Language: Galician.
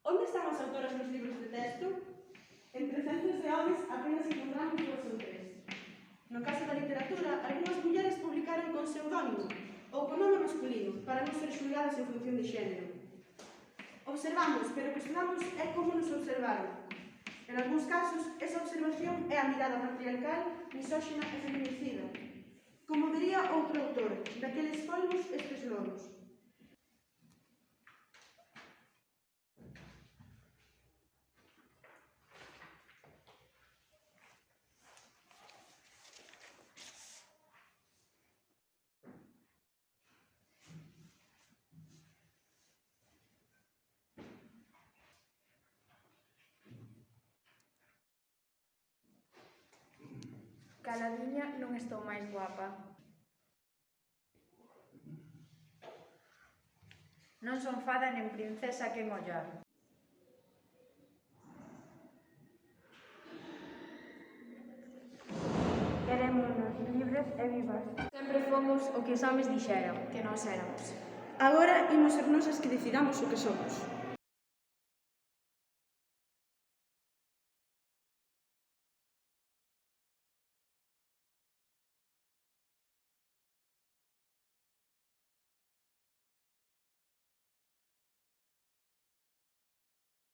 Onde están as autoras nos libros de texto? Entre centos de homens apenas encontramos 2 ou 3. No caso da literatura, algunhas mulleres publicaron con pseudónimo ou con nome masculino para non ser xulgadas en función de xénero. Observamos, pero cuestionamos é como nos observaron. En algúns casos, esa observación é a mirada patriarcal, misóxina e feminicida. Como diría outro autor, daqueles polvos estes lodos. Caladiña non estou máis guapa. Non son fada nen princesa quen ollar. Querémonos libres e vivas. Sempre fomos o que os homes dixeran que nós éramos. Agora imos ser nosas que decidamos o que somos.